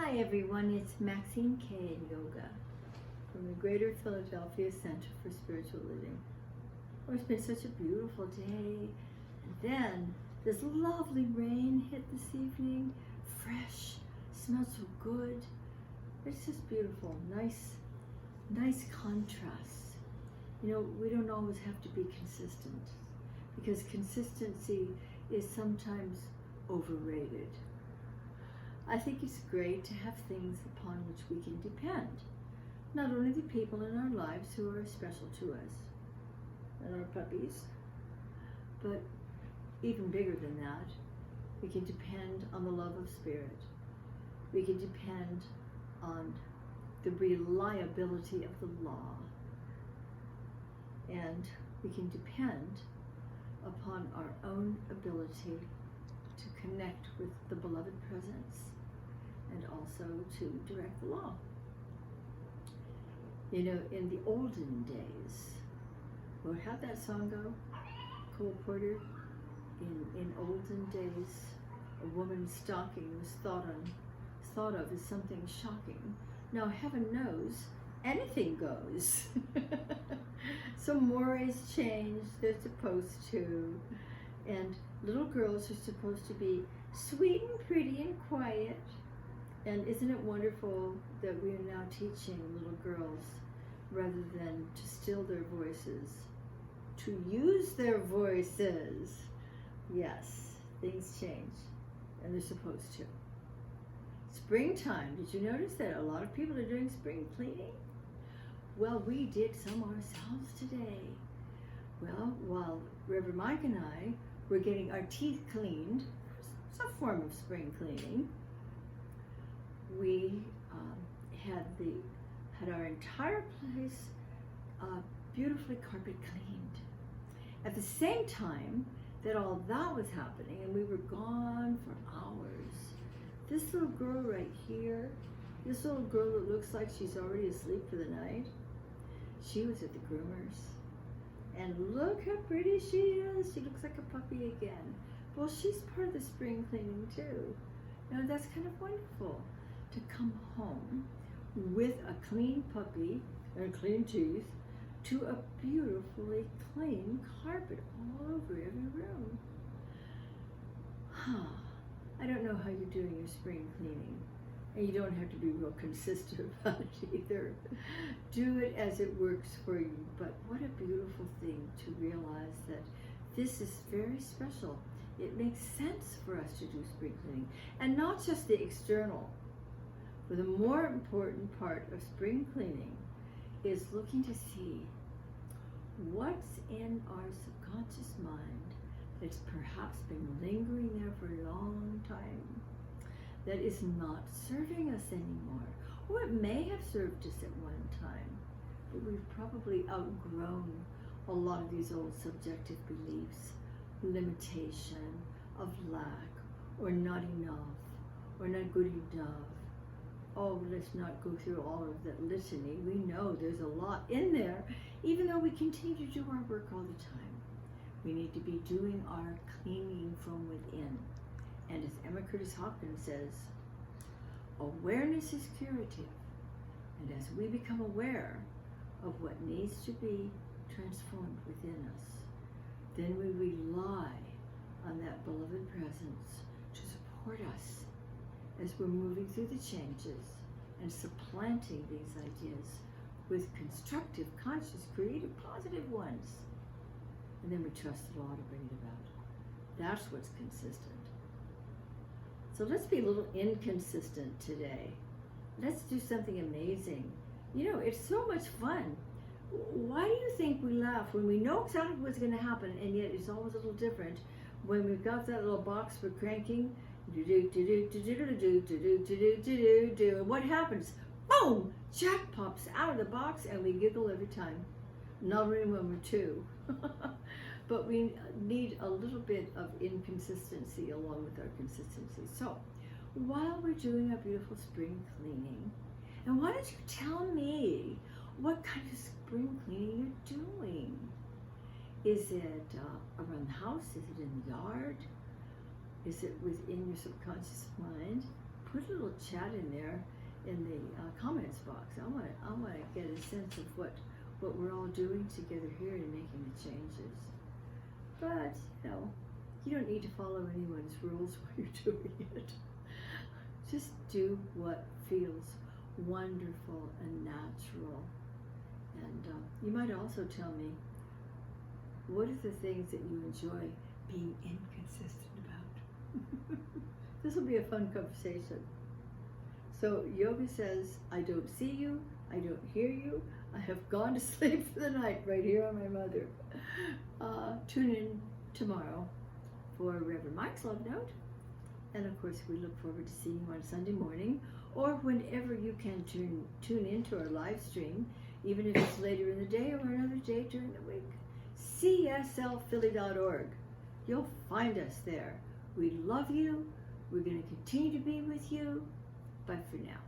Hi everyone, it's Maxine, Kaye in Yoga from the Greater Philadelphia Center for Spiritual Living. Oh, it's been such a beautiful day. And then this lovely rain hit this evening, fresh, smells so good. It's just beautiful, nice contrast. You know, we don't always have to be consistent because consistency is sometimes overrated. I think it's great to have things upon which we can depend. Not only the people in our lives who are special to us, and our puppies, but even bigger than that, we can depend on the love of Spirit. We can depend on the reliability of the law. And we can depend upon our own ability to connect with the beloved presence and also to direct the law. You know, in the olden days, or how'd that song go? Cole Porter? In olden days, a woman's stocking was thought of as something shocking. Now, heaven knows, anything goes. So mores change, they're supposed to, and little girls are supposed to be sweet and pretty and quiet. And isn't it wonderful that we are now teaching little girls, rather than to still their voices, to use their voices? Yes, things change, and they're supposed to. Springtime, did you notice that a lot of people are doing spring cleaning? Well, we did some ourselves today. Well, while Reverend Mike and I were getting our teeth cleaned, it's a form of spring cleaning, we had our entire place beautifully carpet cleaned. At the same time that all that was happening, and we were gone for hours, this little girl right here, this little girl that looks like she's already asleep for the night, she was at the groomers. And look how pretty she is. She looks like a puppy again. Well, she's part of the spring cleaning too. You know, that's kind of wonderful to come home with a clean puppy and clean teeth to a beautifully clean carpet all over every room. I don't know how you're doing your spring cleaning, and you don't have to be real consistent about it either. Do it as it works for you, but what a beautiful thing to realize that this is very special. It makes sense for us to do spring cleaning, and not just the external. For the more important part of spring cleaning is looking to see what's in our subconscious mind that's perhaps been lingering there for a long time, that is not serving us anymore. Or it may have served us at one time, but we've probably outgrown a lot of these old subjective beliefs, limitation, of lack, or not enough, or not good enough. Oh, let's not go through all of that litany. We know there's a lot in there, even though we continue to do our work all the time. We need to be doing our cleaning from within. And as Emma Curtis Hopkins says, awareness is curative. And as we become aware of what needs to be transformed within us, then we rely on that beloved presence to support us as we're moving through the changes and supplanting these ideas with constructive, conscious, creative, positive ones. And then we trust the law to bring it about. That's what's consistent. So let's be a little inconsistent today. Let's do something amazing. You know, it's so much fun. Why do you think we laugh when we know exactly what's going to happen, and yet it's always a little different when we've got that little box for cranking? And what happens? Boom! Jack pops out of the box, and we giggle every time. Not only when we're two, but we need a little bit of inconsistency along with our consistency. So, while we're doing our beautiful spring cleaning, and why don't you tell me what kind of spring cleaning you're doing? Is it around the house? Is it in the yard? Is it within your subconscious mind? put a little chat in there in the comments box. I want to get a sense of what we're all doing together here and making the changes. But, you know, you don't need to follow anyone's rules while you're doing it. Just do what feels wonderful and natural. And you might also tell me, what are the things that you enjoy being inconsistent about? This will be a fun conversation. So yoga says, I don't see you, I don't hear you, I have gone to sleep for the night right here on my mother. Tune in tomorrow for Reverend Mike's Love Note. And of course, we look forward to seeing you on Sunday morning, or whenever you can tune into our live stream, even if it's later in the day or another day during the week. CSLphilly.org. You'll find us there. We love you. We're going to continue to be with you. Bye for now.